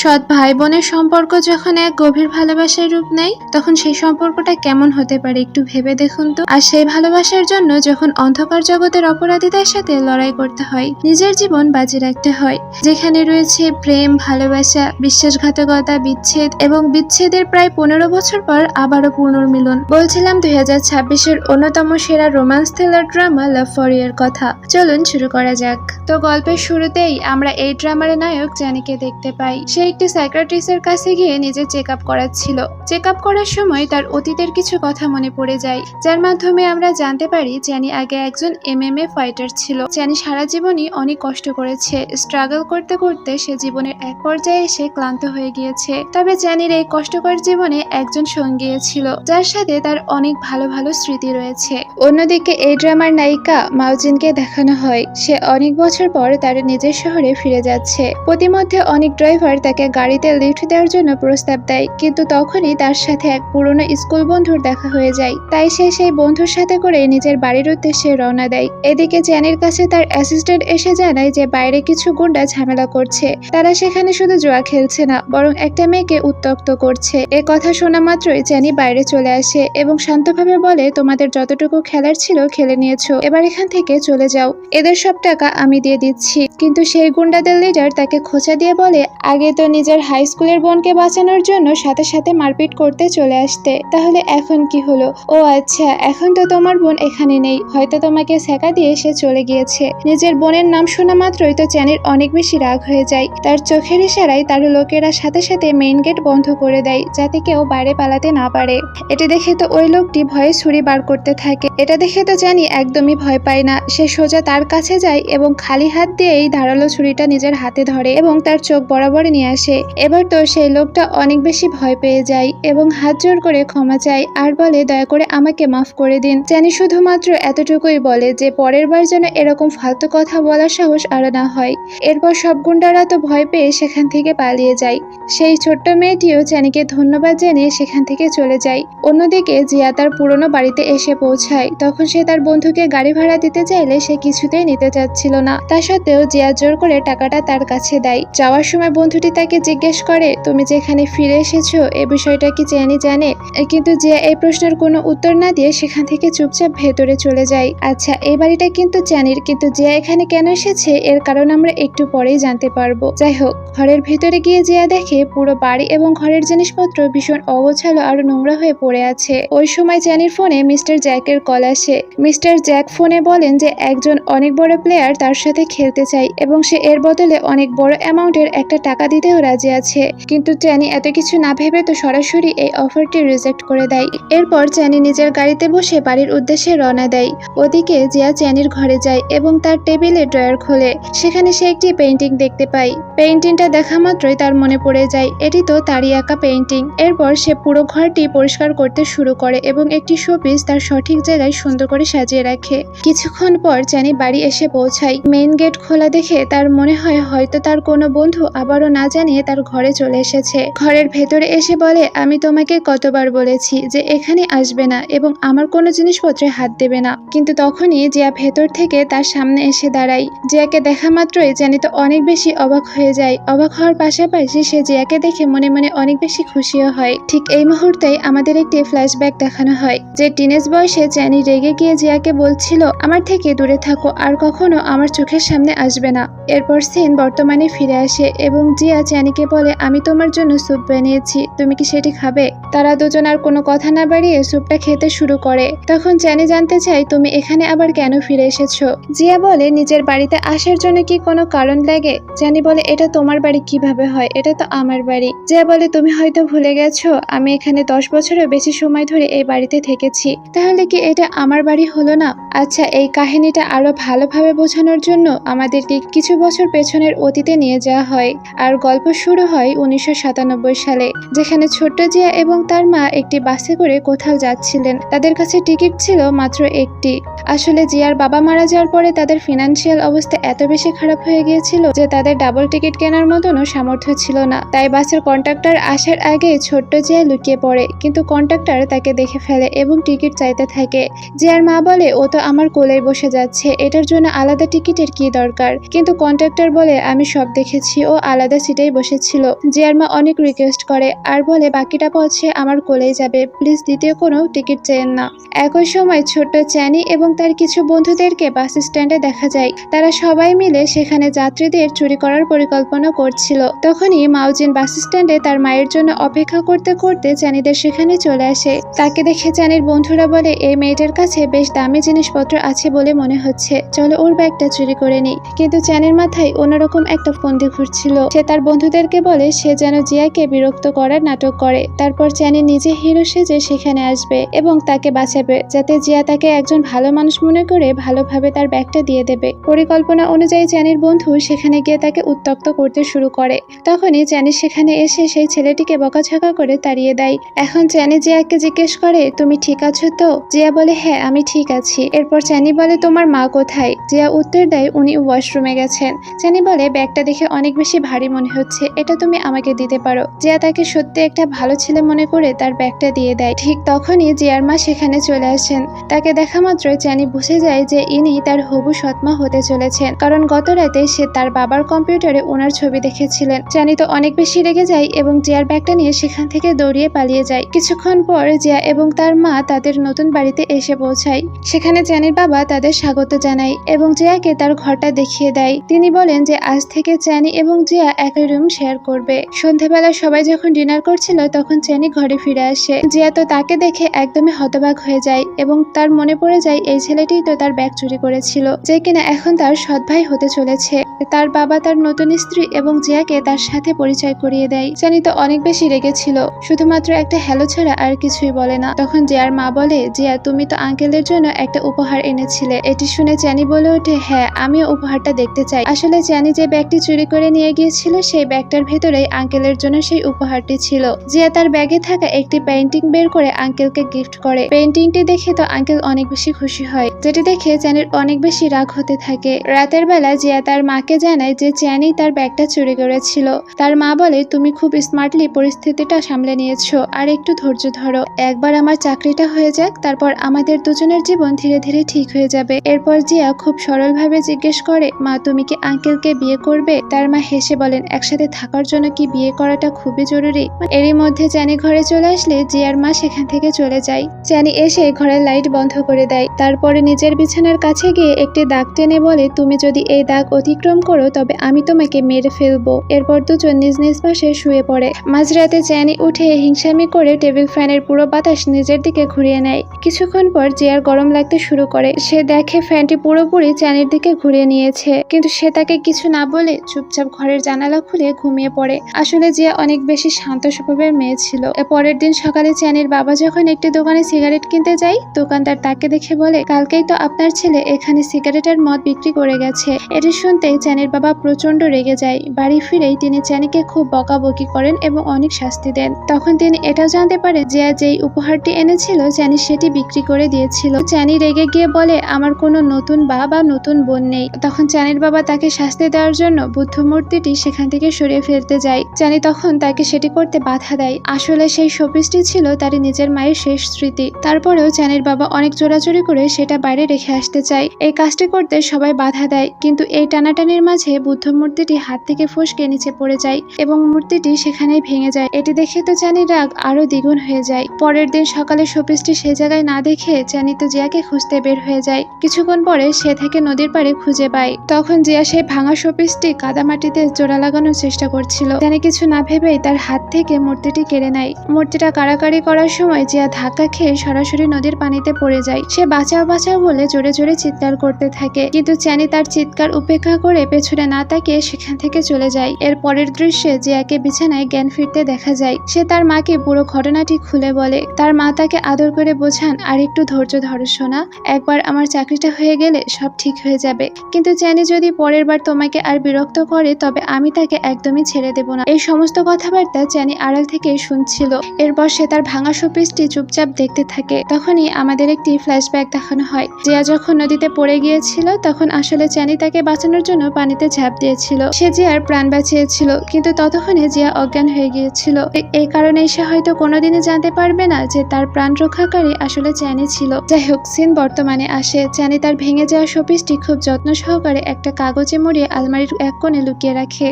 সৎ ভাই বোনের সম্পর্ক যখন এক গভীর ভালোবাসার রূপ নেয় তখন সেই সম্পর্কটা কেমন হতে পারে একটু ভেবে দেখুন তো। আর সেই ভালোবাসার জন্য যখন অন্ধকার জগতের অপরাধীদের সাথে লড়াই করতে হয়, নিজের জীবন বাজি রাখতে হয়, যেখানে রয়েছে প্রেম, ভালোবাসা, বিশ্বাসঘাতকতা, বিচ্ছেদ এবং বিচ্ছেদের প্রায় 15 বছর পর আবারও পুনর্মিলন। বলছিলাম 2026-এর অন্যতম সেরা romance thriller drama love for your কথা। চলুন শুরু করা যাক। তো গল্পের শুরুতেই আমরা এই ড্রামার নায়ক জ্যানিকে দেখতে পাই। সে একটি সাইকিয়াট্রিস্টের কাছে গিয়ে নিজের চেক আপ করাচ্ছিল। চেক আপ করার সময় তার অতীতের কিছু কথা মনে পড়ে যায়, যার মাধ্যমে আমরা জানতে পারি জ্যানি আগে একজন MMA ফাইটার ছিল। জ্যানি সারা জীবনই অনেক কষ্ট করেছে। স্ট্রাগল করতে করতে সে জীবনের এক পর্যায়ে এসে ক্লান্ত হয়ে গিয়েছে। তবে জ্যানির এই কষ্টকর জীবনে একজন সঙ্গী ছিল, যার সাথে তার অনেক ভালো ভালো স্মৃতি রয়েছে। অন্যদিকে এই ড্রামার নায়িকা মাউজিনকে দেখানো হয় সে অনেক বছর পর তার নিজের শহরে ফিরে যাচ্ছে। প্রতিমধ্যে অনেক ড্রাইভার তাকে গাড়িতে লিফট দেওয়ার জন্য প্রস্তাব দেয়, কিন্তু তখনই তার সাথে এক পুরনো স্কুল বন্ধুর দেখা হয়ে যায়। তাই সে সেই বন্ধুর সাথে করে নিজের বাড়ির উদ্দেশ্যে রওনা দেয়। এদিকে জ্যানির কাছে তার অ্যাসিস্ট্যান্ট এসে জানায় যে বাইরে কিছু গুন্ডা ঝামেলা করছে। তারা সেখানে শুধু জুয়া খেলছে না, বরং একটা মেয়েকে উত্ত্যক্ত করছে। এ কথা শোনা মাত্রই জ্যানি বাইরে চলে আসে এবং শান্তভাবে বলে, তোমাদের যতটুকু খেলার ছিল খেলে নিয়েছো, এবার এখান থেকে চলে যাও, এদের সব টাকা আমি দিয়ে দিচ্ছি। কিন্তু সেই গুন্ডাদের লিডার তাকে খোঁচা দিয়ে বলে, আগে তো নিজের হাই স্কুলের বোনকে বাঁচানোর জন্য সাথে সাথে মারপিট করতে চলে আসতে, তাহলে এখন কি হলো? ও আচ্ছা, এখন তো তোমার বোন এখানে নেই, হয়তো তোমাকে সেকা দিয়ে সে চলে গিয়েছে। নিজের বোনের নাম শোনা মাত্রই তো জ্যানির অনেক বেশি রাগ হয়ে যায়। তার চোখের ইশারায় তার লোকেরা সাথে সাথে মেইন গেট বন্ধ করে দেয়, যাতে কেউ বাইরে পালাতে না পারে। এটা দেখে তো ওই লোকটি ভয়ে ছুরি বার করতে থাকে। এটা দেখে তো জ্যানি একদমই ভয় পায় না। সে সোজা তার কাছে যায় এবং খালি হাত দিয়েই ধারালো ছুরিটা নিজের হাতে ধরে এবং তার চোখ বরাবর নিয়ে আসে। এবার তো সেই লোকটা অনেক বেশি ভয় পেয়ে যায় এবং হাত জোর করে ক্ষমা চায় আর বলে, দয়া করে আমাকে মাফ করে দিন। জ্যানি শুধুমাত্র এতটুকুই বলে যে পরের বার যেন এরকম ফালতু কথা বলার সাহস আর না হয়। এরপর সব গুন্ডারা তো ভয় পেয়ে সেখান থেকে পালিয়ে যায়। সেই ছোট্ট মেয়েটিও জ্যানিকে ধন্যবাদ জানিয়ে সেখান থেকে চলে যায়। অন্যদিকে জিয়া তার পুরনো বাড়িতে এসে পৌঁছায়। তখন সে তার বন্ধুকে গাড়ি ভাড়া দিতে চাইলে সে কিছুতেই নিতে চাচ্ছিল না। তা সত্ত্বেও জিয়া জোর করে টাকাটা তার কাছে দেয়। যাওয়ার সময় বন্ধুটি তাকে জিজ্ঞেস করে, তুমি যেখানে ফিরে এসেছো এ বিষয়টা কি জ্যানি জানে? কিন্তু জিয়া এই প্রশ্নের কোনো উত্তর না দিয়ে সেখান থেকে চুপচাপ ভেতরে চলে যায়। আচ্ছা, এই বাড়িটা কিন্তু জ্যানির, কিন্তু জিয়া এখানে কেন এসেছে এর কারণ আমরা একটু পরেই জানতে পারবো। যাই হোক, ঘরের ভেতরে গিয়ে জিয়া দেখে পুরো বাড়ি এবং ঘরের জিনিসপত্র ভীষণ অগোছালো আর নোংরা হয়ে পড়ে আছে। ওই সময় জ্যানির ফোনে মিস্টার জ্যাকের কল আসে। মিস্টার জ্যাক ফোনে বলেন যে একজন অনেক বড় প্লেয়ার তার সাথে খেলতে চায় এবং সে এর বদলে অনেক বড় অ্যামাউন্টের একটা টাকা দিতেও রাজি আছে। কিন্তু জ্যানি এত কিছু না ভেবে তো সরাসরি এই অফারটি রিজেক্ট করে দেয়। এরপর জ্যানি নিজের গাড়িতে বসে বাড়ির উদ্দেশ্যে রওনা দেয়। ওদিকে জিয়া জ্যানির ঘরে যায় এবং তার টেবিলে ড্রয়ার খোলে। সেখানে সে একটি পেইন্টিং দেখতে পায়। পেইন্টিংটা দেখা মাত্রই তার মনে পড়ে যায় এটি তো তারই আঁকা পেইন্টিং। এরপর সে পুরো ঘরটি পরিষ্কার করতে শুরু করে এবং একটি শোপিস তার সঠিক জায়গায় সুন্দর করে সাজিয়ে রাখে। কিছুক্ষণ পর জ্যানি বাড়ি এসে পৌঁছায়। মেইন গেট খোলা দেখে তার মনে হয় হয়তো তার কোনো বন্ধু আবারও না জানিয়ে তার ঘরে চলে এসেছে। ঘরের ভেতরে এসে বলে, আমি তোমাকে কতবার বলেছি যে এখানে আসবে না এবং আমার কোনো জিনিসপত্রে হাত দেবে না। কিন্তু তখনই জিয়া ভেতর থেকে তার সামনে এসে দাঁড়ায়। জিয়াকে দেখা মাত্রই জ্যানি তো অনেক বেশি অবাক হয়ে যায়। অবাক হওয়ার পাশাপাশি সে জিয়াকে দেখে মনে মনে অনেক বেশি খুশিও হয়। ঠিক এই মুহূর্তেই আমাদের একটি ফ্ল্যাশব্যাক দেখানো হয় যে টিনেজ বয়সে জ্যানি রেগে গিয়ে জিয়াকে বলছিল, আমার থেকে দূরে থাকো, আর কখনো আমার চোখের সামনে আসবে না। এরপর সিন বর্তমানে ফিরে আসে এবং জিয়া জ্যানিকে বলে, আমি তোমার জন্য স্যুপ বানিয়েছি, তুমি কি সেটি খাবে? তারা দুজন আর কোনো কথা না বাড়িয়ে স্যুপটা খেতে শুরু করে। তখন জ্যানি জানতে চায়, তুমি এখানে আবার কেন ফিরে এসেছো? জিয়া বলে, নিজের বাড়িতে আসার জন্য কি কোনো কারণ লাগে? জ্যানি বলে, এটা তোমার বাড়ি কিভাবে হয়? এটা তো আমার বাড়ি। জিয়া বলে, তুমি হয়তো ভুলে গেছো আমি এখানে 10 বছরের বেশি সময় ধরে এই বাড়িতে থেকেছি, তাহলে কি এটা আমার বাড়ি হলো না? আচ্ছা, এই কাহিনীটা আরো ভালোভাবে বোঝানোর জন্য আমাদেরকে কিছু বছর পেছনের অতীতে নিয়ে যাওয়া হয়। আর গল্প শুরু হয় 1997 সালে, যেখানে ছোট্ট জিয়া এবং তার মা একটি বাসে করে কোথাও যাচ্ছিলেন। তাদের কাছে টিকিট ছিল মাত্র একটি। আসলে জিয়ার বাবা মারা যাওয়ার পরে তাদের ফিনান্সিয়াল অবস্থা এত বেশি খারাপ হয়ে গিয়েছিল যে তাদের ডাবল টিকিট কেনার মতনও সামর্থ্য ছিল না। তাই বাসের কন্ডাক্টর আসার আগে ছোট্ট জিয়া লুকিয়ে পড়ে, কিন্তু কন্ডাক্টর তাকে দেখে ফেলে এবং টিকিট চাইতে থাকে। জিয়ার মা বলে, ও তো আমার কোলেই বসে যাচ্ছে, এটার জন্য আলাদা টিকিটের কি দরকার? কিন্তু কন্ডাক্টর বলে, আমি সব দেখেছি, ও আলাদা সিটেই বসেছিল। জিয়ার মা অনেক রিকোয়েস্ট করে আর বলে বাকিটা পথ সে আমার কোলেই যাবে, প্লিজ দ্বিতীয় কোনো টিকিট চেয়েন না। একই সময় ছোট্ট চ্যানি এবং তার কিছু বন্ধুদেরকে বাস স্ট্যান্ডে দেখা যায়। তারা সবাই মিলে সেখানে যাত্রীদের চুরি করার পরিকল্পনা করছিল। তখনই মাউজিন বাস স্ট্যান্ডে তার মায়ের জন্য অপেক্ষা করতে করতে চ্যানিদের সেখানে চলে আসে। তাকে দেখে চ্যানির বন্ধুরা বলে এই মেয়েটার কাছে বেশ দামি জিনিসপত্র আছে বলে মনে হচ্ছে, চলো ওর ব্যাগটা চুরি করে নিই। কিন্তু চ্যানির মাথায় অন্যরকম একটা ফন্দি ঘুরছিল। সে তার বন্ধুদেরকে বলে সে যেন জিয়াকে বিরক্ত করার নাটক করে। তারপর চ্যানি নিজে হিরো সেজে সেখানে আসবে এবং তাকে বাঁচাবে, যাতে জিয়া তাকে একজন ভালো মানুষ মনে করে ভালোভাবে তার ব্যাগটা দিয়ে দেবে। পরিকল্পনা অনুযায়ী চ্যানির বন্ধু সেখানে গিয়ে তাকে উত্ত্যক্ত করতে শুরু করে। তখনই চ্যানি সেখানে এসে সেই ছেলেটিকে বকাঝকা করে তাড়িয়ে দেয়। এখন চ্যানি জিয়াকে জিজ্ঞেস করে তুমি ঠিক আছো তো? জিয়া বলে হ্যাঁ আমি ঠিক আছি। এরপর চ্যানি বলে তোমার মা কোথায়? জিয়া উত্তর দেয় উনি ওয়াশরুমে গেছেন। চ্যানি বলে ব্যাগটা দেখে অনেক বেশি ভারী মনে হচ্ছে, এটা তুমি আমাকে দিতে পারো। জিয়া তাকে সত্যি একটা ভালো ছেলে মনে করে তার ব্যাগটা দিয়ে দেয়। ঠিক তখনই জিয়ার মা সেখানে চলে আসেন। তাকে দেখা মাত্র চ্যানি বুঝে যায় যে ইনি তার হবু সৎমা হতে চলেছেন, কারণ গত রাতে সে তার বাবার কম্পিউটারে ওনার ছবি দেখেছিলেন। চ্যানি তো অনেক বেশি রেগে যায় এবং জিয়ার ব্যাগটা নিয়ে সেখান থেকে দৌড়িয়ে পালিয়ে যায়। কিছুক্ষণ পর জিয়া এবং তার মা তাদের নতুন বাড়িতে এসে পৌঁছায়। সেখানে চ্যানির বাবা তাদের স্বাগত জানায় এবং জিয়াকে তার ঘরটা দেখিয়ে দেয়। তিনি বলেন যে আজ থেকে চ্যানি এবং জিয়া একই রুম শেয়ার করবে। সন্ধ্যাবেলা সবাই যখন ডিনার করছিল তখন চ্যানি ঘরে ফিরে আসে। জিয়া তো তাকে দেখে একদমই হতবাক হয়ে যায় এবং তার মনে পড়ে যায় এই ছেলেটি তো তার ব্যাগ চুরি করেছিল, যে কিনা এখন তার সৎ ভাই হতে চলেছে। তার বাবা তার নতুন স্ত্রী এবং জিয়াকে তার সাথে পরিচয় করিয়ে দেয়। চ্যানি তো অনেক বেশি রেগেছিল, শুধুমাত্র একটা হ্যালো ছাড়া আর কিছুই বলে না। তখন জিয়ার মা বলে জিয়া তুমি তো আঙ্কেলের জন্য একটা উপহার এনেছিলে। এটি শুনে চ্যানি বলে ওঠে হ্যাঁ আমিও উপহারটা দেখতে চাই। আসলে চ্যানি যে ব্যাগটি চুরি করে নিয়ে গিয়েছিল সেই ব্যাগটার ভেতরেই আঙ্কেলের জন্য সেই উপহারটি ছিল। জিয়া তার ব্যাগে থাকা একটি পেইন্টিং বের করে আঙ্কেলকে গিফট করে। পেইন্টিংটি দেখে তো আঙ্কেল অনেক বেশি খুশি হয়, যেটি দেখে চ্যানির অনেক বেশি রাগ হতে থাকে। রাতের বেলা জিয়া তার মাকে জানায় যে চ্যানি তার ব্যাগটা চুরি করেছিল। তার মা বলে তুমি খুব স্মার্টলি পরিস্থিতিটা সামলে নিয়েছো, আর একটু ধৈর্য ধরো। একবার আমার চাকরিটা হয়ে যাক, তারপর আমাদের দুজনের জীবন ধীরে ধীরে ঠিক হয়ে যাবে। এরপর জিয়া খুব সরলভাবে জিজ্ঞেস করে মা তুমি কি আঙ্কেলকে বিয়ে করবে? তার মা হেসে বলেন একসাথে থাকার জন্য কি বিয়ে করাটা খুবই জরুরি? এরই মধ্যে চ্যানি ঘরে চলে আসলে জিয়ার মা সেখান থেকে চলে যায়। চ্যানি এসে ঘরের লাইট বন্ধ করে দেয়। তারপরে নিজের বিছানার কাছে গিয়ে একটি দাগ টেনে বলে তুমি যদি এই দাগ অতিক্রম করো তবে আমি তোমাকে মেরে ফেলবো। এরপর দুজন নিজ নিজ পাশে শুয়ে পড়ে। মাঝরাতে চ্যানি উঠে হিংসামি করে টেবিল ফ্যানের পুরো বাতাস নিজের দিকে ঘুরিয়ে নেয়। কিছুক্ষণ পর জিয়ার গরম লাগতে শুরু করে। সে দেখে ফ্যানটি পুরোপুরি চ্যানির দিকে ঘুরিয়ে নিয়েছে, কিন্তু সে তাকে কিছু না বলে চুপচাপ ঘরের জানালা খুলে ঘুমিয়ে পড়ে। আসলে জিয়া অনেক বেশি শান্ত স্বভাবের মেয়ে ছিল। পরের দিন সকালে চ্যানির বাবা যখন একটি দোকানে সিগারেট কিনতে যায়, দোকানদার তাকে দেখে বলে কালকেই তো আপনার ছেলে এখানে সিগারেট আর মদ বিক্রি করে গেছে। এটি শুনতেই চ্যানির বাবা প্রচন্ড রেগে যায়। বাড়ি ফিরেই তিনি চ্যানিকে খুব বকাবকি করেন এবং অনেক শাস্তি দেন। তখন তিনি এটাও জানতে পারে জিয়া যেই উপহারটি এনেছিল চ্যানি সেটি বিক্রি করে দিয়েছিল। চ্যানি রেগে গিয়ে বলে আমার কোনো নতুন বা নতুন বোন নেই। তখন চ্যানির বাবা তাকে শাস্তি দেওয়ার জন্য বুদ্ধ মূর্তিটি সেখান থেকে সরিয়ে ফেলতে যায়। চ্যানি তখন তাকে সেটি করতে বাধা দেয়। আসলে সেই শোপিসটি ছিল তার নিজের মায়ের শেষ স্মৃতি। তারপরেও চ্যানির বাবা অনেক জোরাজুরি করে সেটা বাইরে রেখে আসতে চায়। এই কাজটি করতে সবাই বাধা দেয়, কিন্তু এই টানাটানির মাঝে বুদ্ধ মূর্তিটি হাত থেকে ফসকে নিচে পড়ে যায় এবং মূর্তিটি সেখানেই ভেঙে যায়। এটি দেখে তো চ্যানির রাগ আরো দ্বিগুণ হয়ে যায়। পরের দিন সকালে শোপিসটি সে জায়গায় না দেখে চ্যানি তো জিয়াকে খুঁজতে বের হয়ে যায়। কিছুক্ষণ পরে সে থেকে নদীর পাড়ে খুঁজে পায়। তখন জিয়া সেই ভাঙা শোপিসটি কাদামাটিতে জোড়া লাগানোর চেষ্টা করছিল। চ্যানি কিছু না ভেবেই তার হাত থেকে মূর্তিটি কেড়ে নেয়। মূর্তিটা কাড়াকাড়ি করার সময় জিয়া ধাক্কা খেয়ে সরাসরি নদীর পানিতে পড়ে যায়। সে বাঁচাও বাঁচাও বলে জোরে জোরে চিৎকার করতে থাকে, কিন্তু চ্যানি তার চিৎকার উপেক্ষা করে পেছনে না তাকিয়ে সেখান থেকে চলে যায়। এর পরের দৃশ্যে জিয়াকে বিছানায় জ্ঞান ফিরতে দেখা যায়। সে তার মাকে পুরো ঘটনাটি খুলে বলে। তার মা তাকে আদর করে বোঝান আর একটু ধৈর্য ধরো সোনা, একবার আমার চাকরিটা হয়ে গেলে সব ঠিক হয়ে যাবে। কিন্তু চ্যানি যদি পরের বার তোমাকে আর বিরক্ত করে তবে আমি তাকে একদমই ছেড়ে দেব না। এই সমস্ত কথাবার্তা চ্যানি আড়াল থেকে শুনছিল। এরপর সে তার ভাঙা শোপিসটি চুপচাপ দেখতে থাকে। তখনই আমাদের একটি ফ্ল্যাশব্যাক দেখানো হয়। জিয়া যখন নদীতে পড়ে গিয়েছিল তখন আসলে চ্যানি তাকে বাঁচানোর জন্য পানিতে ঝাঁপ দিয়েছিল। সে জিয়ার প্রাণ বাঁচিয়েছিল, কিন্তু ততক্ষণে জিয়া অজ্ঞান হয়ে গিয়েছিল। এই কারণে সে হয়তো কোনোদিনই জানতে পারবে না যে তার প্রাণ রক্ষাকারী আসলে চ্যানি ছিল। যাই হোক, সিন বর্তমানে আসে। চ্যানি তার ভেঙে যাওয়া শোপিসটি খুব যত্ন সহকারে একটা কাগজে মুড়িয়ে আলমারির এক কোণে লুকিয়ে রাখে।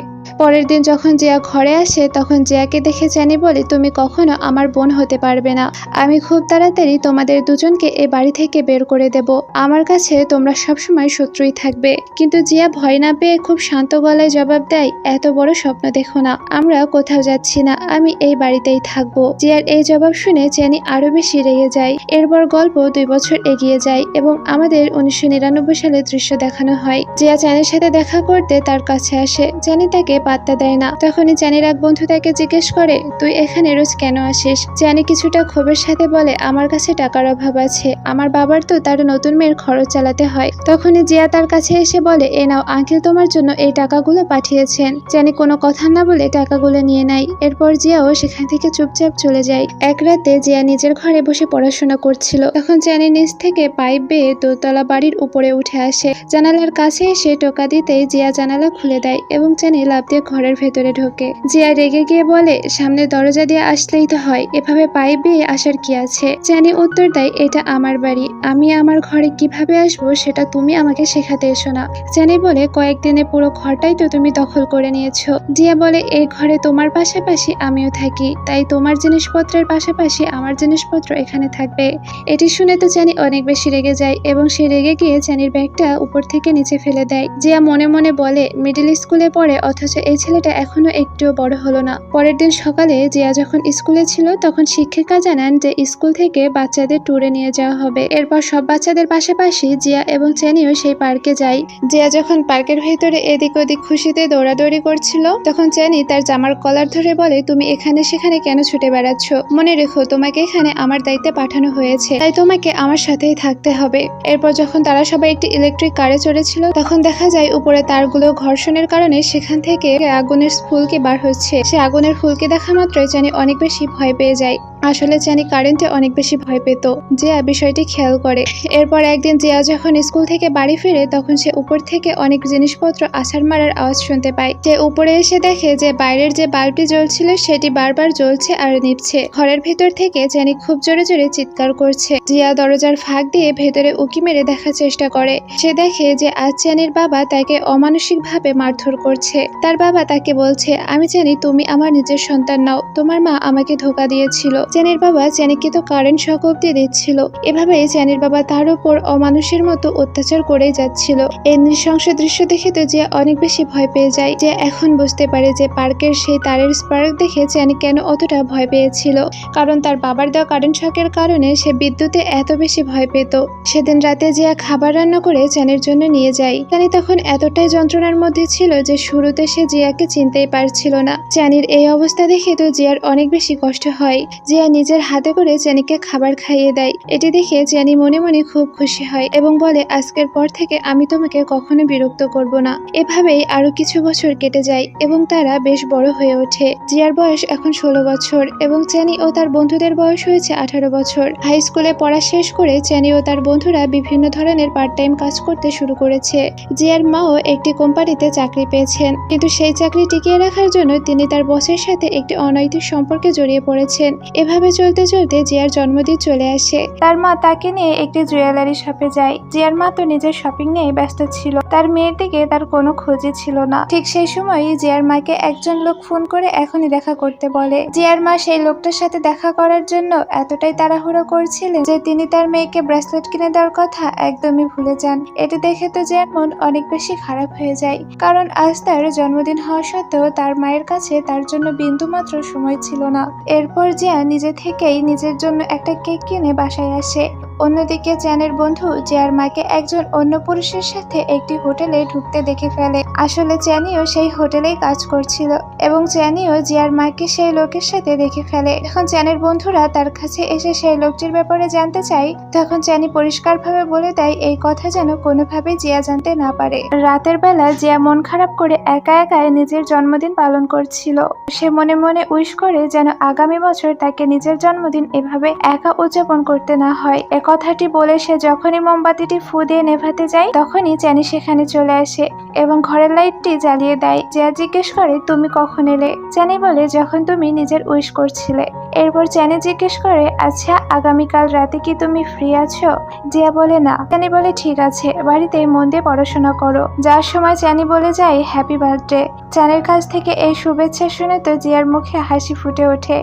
পরের দিন যখন জিয়া ঘরে আসে তখন জিয়াকে দেখে চ্যানি বলে, তুমি কখনো আমার বোন হতে পারবে না। আমি খুব তাড়াতাড়ি তোমাদের দুজনকে এ বাড়ি থেকে বের করে দেব। আমার কাছে তোমরা সবসময় শত্রুই থাকবে। কিন্তু জিয়া ভয় না পেয়ে খুব শান্ত গলায় জবাব দেয়, এত বড় স্বপ্ন দেখো না, আমরা কোথাও যাচ্ছি না, আমি এই বাড়িতেই থাকবো। জিয়ার এই জবাব শুনে চ্যানি আরো বেশি রেগে যায়। এরপর গল্প 2 বছর এগিয়ে যায় এবং আমাদের 1999 সালের দৃশ্য দেখানো হয়। জিয়া চ্যানির সাথে দেখা করতে তার কাছে আসে। চ্যানি তাকে পাত্তা দেয় না। তখনই চ্যানির এক বন্ধু তাকে জিজ্ঞেস করে, তুই এখানে রোজ কেন আসিস? চ্যানি কিছুটা ক্ষোভের সাথে বলে, আমার কাছে টাকার অভাব আছে, আমার বাবার তো তার নতুন মেয়ের খরচ চালাতে হয়। তখনই জিয়া তার কাছে এসে বলে, এ নাও, আঙ্কেল তোমার জন্য এই টাকাগুলো পাঠিয়েছেন। চ্যানি কোনো কথা না বলে টাকাগুলো নিয়ে নেয়। এরপর জিয়াও সেখান থেকে চুপচাপ চলে যায়। এক রাতে জিয়া নিজের ঘরে বসে পড়াশোনা করছিল। তখন চ্যানি নিচ থেকে পাইপ বেয়ে দোতলা বাড়ির উপরে উঠে আসে। জানালার কাছে এসে টোকা দিতেই জিয়া জানালা খুলে দেয় এবং চ্যানি লাফ দিয়ে ঘরের ভেতরে ঢোকে। জিয়া রেগে গিয়ে বলে, সামনে দরজা দিয়ে আসলেই তো হয়, এভাবে পাইপ বেয়ে আসার কি আছে? চ্যানি উত্তর দেয়, এটা আমার বাড়ি, আমি আমার ঘরে কিভাবে আসবো সেটা তুমি আমাকে শেখাতে এসো না। চ্যানি বলে, কয়েকদিনে পুরো ঘরটাই তো তুমি দখল করে নিয়েছো। জিয়া বলে, এই ঘরে তোমার পাশাপাশি আমিও থাকি, তাই তোমার জিনিসপত্রের পাশাপাশি আমার জিনিসপত্র এখানে থাকবে। এটি শুনে তো চ্যানি অনেক বেশি রেগে যায় এবং সে রেগে গিয়ে চ্যানির ব্যাগটা উপর থেকে নিচে ফেলে দেয়। জিয়া মনে মনে বলে, মিডল স্কুলে পড়ে অথচ এই ছেলেটা এখনো একটুও বড় হলো না। পরের দিন সকালে জিয়া যখন স্কুলে ছিল তখন শিক্ষিকা জানান যে স্কুল থেকে বাচ্চাদের ট্যুরে নিয়ে যাওয়া হবে। এরপর সব বাচ্চাদের পাশাপাশি জিয়া এবং চ্যানিও সেই পার্কে যায়। জিয়া যখন পার্কের ভেতরে এদিক ওদিক খুশিতে দৌড়াদৌড়ি করছিল তখন চ্যানি তার জামার কলার ধরে বলে, তুমি এখানে সেখানে কেন ছুটে বেড়াচ্ছ? মনে রেখো, তোমাকে এখানে আমার দায়িত্বে পাঠানো হয়েছে, তাই তোমাকে আমার সাথেই থাকতে হবে। এরপর যখন তারা সবাই একটি ইলেকট্রিক কারে চড়েছিল তখন দেখা যায় উপরে তারগুলো ঘর্ষণের কারণে সেখান থেকে আগুনের ফুলকি বার হচ্ছে। সে আগুনের ফুলকি দেখা মাত্রই চ্যানি অনেক বেশি ভয় পেয়ে যায়। আসলে চ্যানি কারেন্টে অনেক বেশি ভয় পেত। জিয়া বিষয়টি খেয়াল করে। এরপর একদিন জিয়া যখন স্কুল থেকে বাড়ি ফিরে তখন সে উপর থেকে অনেক জিনিসপত্র আছাড় মারার আওয়াজ শুনতে পায়। সে উপরে এসে দেখে যে বাইরের যে বাল্বটি জ্বলছিল সেটি বারবার জ্বলছে আর নিভছে। ঘরের ভেতর থেকে চ্যানি খুব জোরে জোরে চিৎকার করছে। জিয়া দরজার ফাঁক দিয়ে ভেতরে উকি মেরে দেখার চেষ্টা করে। সে দেখে যে আজ চ্যানির বাবা তাকে অমানসিকভাবে মারধর করছে। তার বাবা তাকে বলছে, আমি জানি তুমি আমার নিজের সন্তান নাও, তোমার মা আমাকে ধোঁকা দিয়েছিল। চ্যানির বাবা চ্যানিকে তো কারেন্ট শক অব্দি দিচ্ছিল। এভাবেই চ্যানির বাবা তার উপর অমানুষের মতো অত্যাচার করেই যাচ্ছিল। এই নৃশংস দৃশ্য দেখে তো জিয়া অনেক বেশি ভয় পেয়ে যায়। যে এখন বুঝতে পারে যে পার্কের সেই তারের স্পার্ক দেখে চ্যানি কেন অতটা ভয় পেয়েছিল, কারণ তার বাবার দেওয়া কারেন্ট শকের কারণে সে বিদ্যুতে এত বেশি ভয় পেত। সেদিন রাতে জিয়া খাবার রান্না করে চ্যানির জন্য নিয়ে যায়। চ্যানি তখন এতটাই যন্ত্রণার মধ্যে ছিল যে শুরুতে সে জিয়াকে চিনতেই পারছিল না। চ্যানির এই অবস্থা দেখে তো জিয়ার অনেক বেশি কষ্ট হয়। জিয়া নিজের হাতে করে চ্যানিকে খাবার খাইয়ে দেয়। এটি দেখে চ্যানি মনে মনে খুব খুশি হয় এবং বলে, আজকের পর থেকে আমি তোমাকে কখনো বিরক্ত করব না। এভাবেই আরো কিছু বছর কেটে যায় এবং তারা বেশ বড় হয়ে ওঠে। জিয়ার বয়স এখন 16 বছর এবং চ্যানি ও তার বন্ধুদের বয়স হয়েছে 18 বছর। হাই স্কুলে পড়া শেষ করে চ্যানি ও তার বন্ধুরা বিভিন্ন ধরনের পার্ট টাইম কাজ করতে শুরু করেছে। জিয়ার মাও একটি কোম্পানিতে চাকরি পেয়েছেন, কিন্তু সেই চাকরি টিকিয়ে রাখার জন্য তিনি তার বসের সাথে একটি অনৈতিক সম্পর্কে জড়িয়ে পড়েছেন। এভাবে চলতে চলতে জিয়ার জন্মদিন চলে আসে। তার মা তাকে নিয়ে একটি জুয়েলারি শপে যায়। জিয়ার মা তো নিজের শপিং নিয়ে ব্যস্ত ছিল, তার মেয়ের দিকে তার কোনো খোঁজই ছিল না। ঠিক সেই সময়ই জিয়ার মাকে একজন লোক ফোন করে এখনই দেখা করতে বলে। জিয়ার মা সেই লোকটার সাথে দেখা করার জন্য এতটাই তাড়াহুড়ো করছিলেন যে তিনি তার মেয়েকে ব্রেসলেট কিনে দেওয়ার কথা একদমই ভুলে যান। এটি দেখে তো জিয়ার মন অনেক বেশি খারাপ হয়ে যায়, কারণ আজ তার জন্মদিন হওয়া সত্ত্বেও তার মায়ের কাছে তার জন্য বিন্দুমাত্র সময় ছিল না। এরপর জিয়া নিজে থেকেই নিজের জন্য একটা কেক কিনে বাসায় আসে। অন্যদিকে চ্যানের বন্ধু জিয়ার মাকে একজন অন্য পুরুষের সাথে একটি হোটেলে ঢুকতে দেখে ফেলে। আসলে চ্যানিও সেই হোটেলেই কাজ করছিল এবং চ্যানিও জিয়ার মাকে সেই লোকের সাথে দেখে ফেলে। এখন চ্যানের বন্ধুরা তার কাছে এসে সেই লোকটির ব্যাপারে জানতে চায়। তখন চ্যানি পরিষ্কারভাবে বলে দেয় এই কথা যেন কোনোভাবে জিয়া জানতে না পারে। রাতের বেলা জিয়া মন খারাপ করে একা একাই নিজের জন্মদিন পালন করছিল। সে মনে মনে উইশ করে যেন আগামী বছর তাকে নিজের জন্মদিন এভাবে একা উদযাপন করতে না হয়। কথাটি বলে সে যখনই মোমবাতিটি ফু দিয়ে নেভাতে যায় তখনই চ্যানি সেখানে চলে আসে এবং ঘরের লাইটটি জ্বালিয়ে দেয়। জিয়া জিজ্ঞেস করে, তুমি কখন এলে? চ্যানি বলে, যখন তুমি নিজের উইশ করছিলে। এরপর চ্যানি জিজ্ঞেস করে, আচ্ছা আগামীকাল রাতে কি তুমি ফ্রি আছো? জিয়া বলে না। চ্যানি বলে, ঠিক আছে, বাড়িতে মন দিয়ে পড়াশোনা করো। যার সময় চ্যানি বলে যায়, হ্যাপি বার্থডে। চ্যানির কাছ থেকে এই শুভেচ্ছা শুনে তো জিয়ার মুখে হাসি ফুটে ওঠে।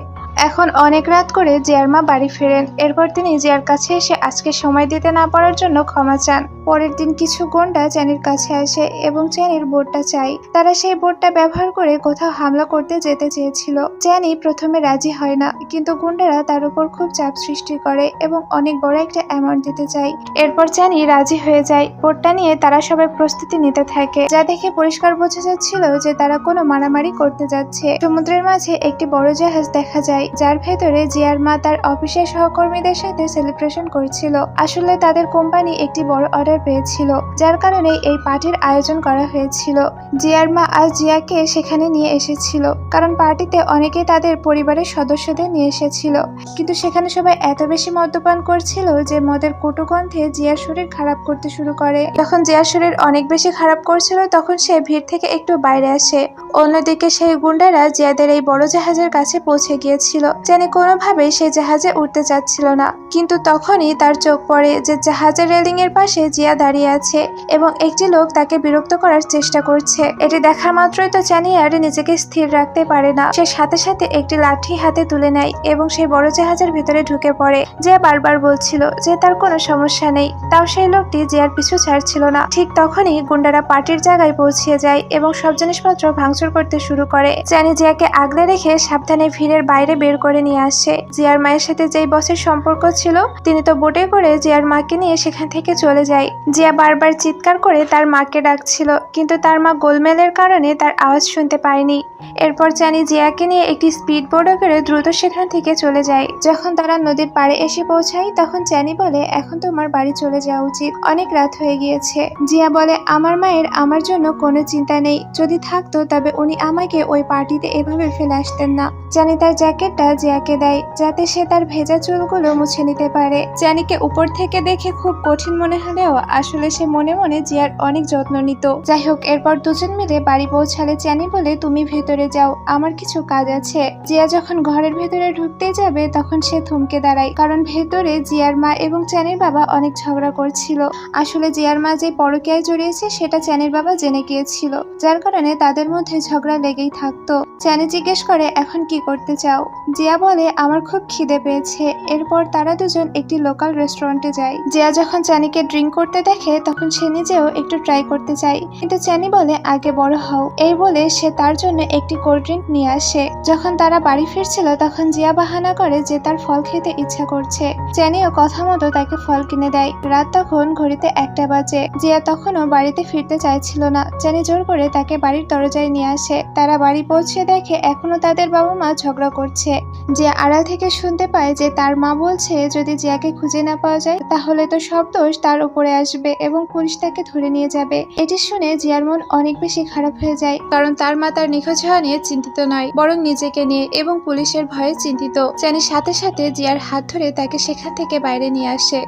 এখন অনেক রাত করে জিয়ার মা বাড়ি ফেরেন। এরপর তিনি জিয়ার কাছে এসে আজকে সময় দিতে না পারার জন্য ক্ষমা চান। পরের দিন কিছু গুন্ডা চ্যানির কাছে আসে এবং চ্যানির বোর্ডটা চাই। তারা সেই বোর্ডটা ব্যবহার করে কোথাও হামলা করতে যেতে চেয়েছিল। চ্যানি প্রথমে রাজি হয় না, কিন্তু গুন্ডারা তার উপর খুব চাপ সৃষ্টি করে এবং অনেক বড় একটা অ্যামাউন্ট দিতে চায়। এরপর চ্যানি রাজি হয়ে যায়। বোর্ডটা নিয়ে তারা সবাই প্রস্তুতি নিতে থাকে, যা দেখে পরিষ্কার বোঝা যাচ্ছিল যে তারা কোনো মারামারি করতে যাচ্ছে। সমুদ্রের মাঝে একটি বড় জাহাজ দেখা যায়, যার ভেতরে জিয়ার মা তার অফিসের সহকর্মীদের সাথে সেলিব্রেশন করছিল। আসলে তাদের কোম্পানি একটি বড় অর্ডার পেয়েছিল, যার কারণে এই পার্টির আয়োজন করা হয়েছিল। জিয়ার মা আর জিয়াকে সেখানে নিয়ে এসেছিল, কারণ পার্টিতে অনেকেই তাদের পরিবারের সদস্যদের নিয়ে এসেছিল। কিন্তু সেখানে সবাই এত বেশি মদ্যপান করছিল যে মদের কটুগন্ধে জিয়ার শরীর খারাপ করতে শুরু করে। যখন জিয়ার শরীর অনেক বেশি খারাপ করছিল তখন সে ভিড় থেকে একটু বাইরে আসে। অন্যদিকে সেই গুন্ডারা জিয়াদের এই বড় জাহাজের কাছে পৌঁছে গিয়েছিল। চ্যানি কোনোভাবেই সেই জাহাজে উঠতে চাচ্ছিল না, কিন্তু তখনই তার চোখ পড়ে যে জাহাজের রেলিং এর পাশে জিয়া দাঁড়িয়ে আছে এবং একটি লোক তাকে বিরক্ত করার চেষ্টা করছে। এটি দেখার মাত্রই তো চ্যানি আর নিজেকে স্থির রাখতে পারে না। সে সাথে সাথে একটি লাঠি হাতে তুলে নেয় এবং সেই বড় জাহাজের ভিতরে ঢুকে পড়ে। জিয়া বারবার বলছিল যে তার কোনো সমস্যা নেই, তাও সেই লোকটি জিয়ার পিছু ছাড়ছিল না। ঠিক তখনই গুন্ডারা পার্টির জায়গায় পৌঁছে যায় এবং সব জিনিসপত্র ভাঙচুর করতে শুরু করে। চ্যানি জিয়াকে আগলে রেখে সাবধানে ভিড়ের বাইরে বের করে নিয়ে আসে। জিয়ার মায়ের সাথে যেই বসের সম্পর্ক ছিল তিনি তো বোটে করে জিয়ার মাকে নিয়ে সেখান থেকে চলে যায়। জিয়া বারবার চিৎকার করে তার মাকে ডাকছিল, কিন্তু তার মা গোলমেলের কারণে তার আওয়াজ শুনতে পায়নি। এরপর চ্যানি জিয়াকে নিয়ে একটি স্পিড বোর্ডে করে দ্রুত সেখান থেকে চলে যায়। যখন তারা নদীর পাড়ে এসে পৌঁছায় তখন চ্যানি বলে, এখন তোমার বাড়ি চলে যাওয়া উচিত, অনেক রাত হয়ে গিয়েছে। জিয়া বলে, আমার মায়ের আমার জন্য কোনো চিন্তা নেই, যদি থাকতো তবে উনি আমাকে ওই পার্টিতে এভাবে ফেলে আসতেন না। চ্যানি তার জ্যাকেটটা জিয়াকে দেয় যাতে সে তার ভেজা চুলগুলো মুছে নিতে পারে। চ্যানিকে উপর থেকে দেখে খুব কঠিন মনে হলেও আসলে সে মনে মনে জিয়ার অনেক যত্ন নিত। যাই হোক, এরপর দুজন মিলে বাড়ি পৌঁছালে চ্যানি বলে, তুমি ভেতরে যাও, আমার কিছু কাজ আছে। জিয়া যখন ঘরের ভেতরে ঢুকতে যাবে তখন সে থমকে দাঁড়ায়, কারণ ভেতরে জিয়ার মা এবং চ্যানির বাবা অনেক ঝগড়া করছিল। আসলে জিয়ার মা যে পরকীয়ায় জড়িয়েছে সেটা চ্যানির বাবা জেনে গিয়েছিল, যার কারণে তাদের মধ্যে ঝগড়া লেগেই থাকতো। চ্যানি জিজ্ঞেস করে, এখন কি করতে চাও? জিয়া বলে, আমার খুব খিদে পেয়েছে। এরপর তারা দুজন একটি লোকাল রেস্টুরেন্টে যায়। জিয়া যখন চ্যানিকে ড্রিঙ্ক করতে দেখে তখন সে নিজেও একটু ট্রাই করতে চায়, কিন্তু চ্যানি বলে, আগে বড় হও। এই বলে সে তার জন্য একটি কোল্ড ড্রিঙ্ক নিয়ে আসে। যখন তারা বাড়ি ফিরছিল তখন জিয়া বাহানা করে যে তার ফল খেতে ইচ্ছা করছে। চ্যানিও কথা মতো তাকে ফল কিনে দেয়। রাত তখন ঘড়িতে 1টা বাজে। জিয়া তখনও বাড়িতে ফিরতে চাইছিল না। চ্যানি জোর করে তাকে বাড়ির দরজায় নিয়ে আসে। তারা বাড়ি পৌঁছে দেখে এখনো তাদের বাবা মা ঝগড়া করছে। জিয়া আড়াল থেকে শুনতে পায় যে তার মা বলছে যদি জিয়াকে খুঁজে না পাওয়া যায় তাহলে তো সব দোষ তার উপরে আসবে এবং পুলিশ তাকে ধরে নিয়ে যাবে। এটি শুনে জিয়ার মন অনেক বেশি খারাপ হয়ে যায়, কারণ তার মা তার নিখোঁজ হওয়া নিয়ে চিন্তিত নয়, বরং নিজেকে নিয়ে এবং পুলিশের ভয়ে চিন্তিত। চ্যানি সাথে সাথে জিয়ার হাত ধরে তাকে সেখান থেকে বাইরে নিয়ে আসে।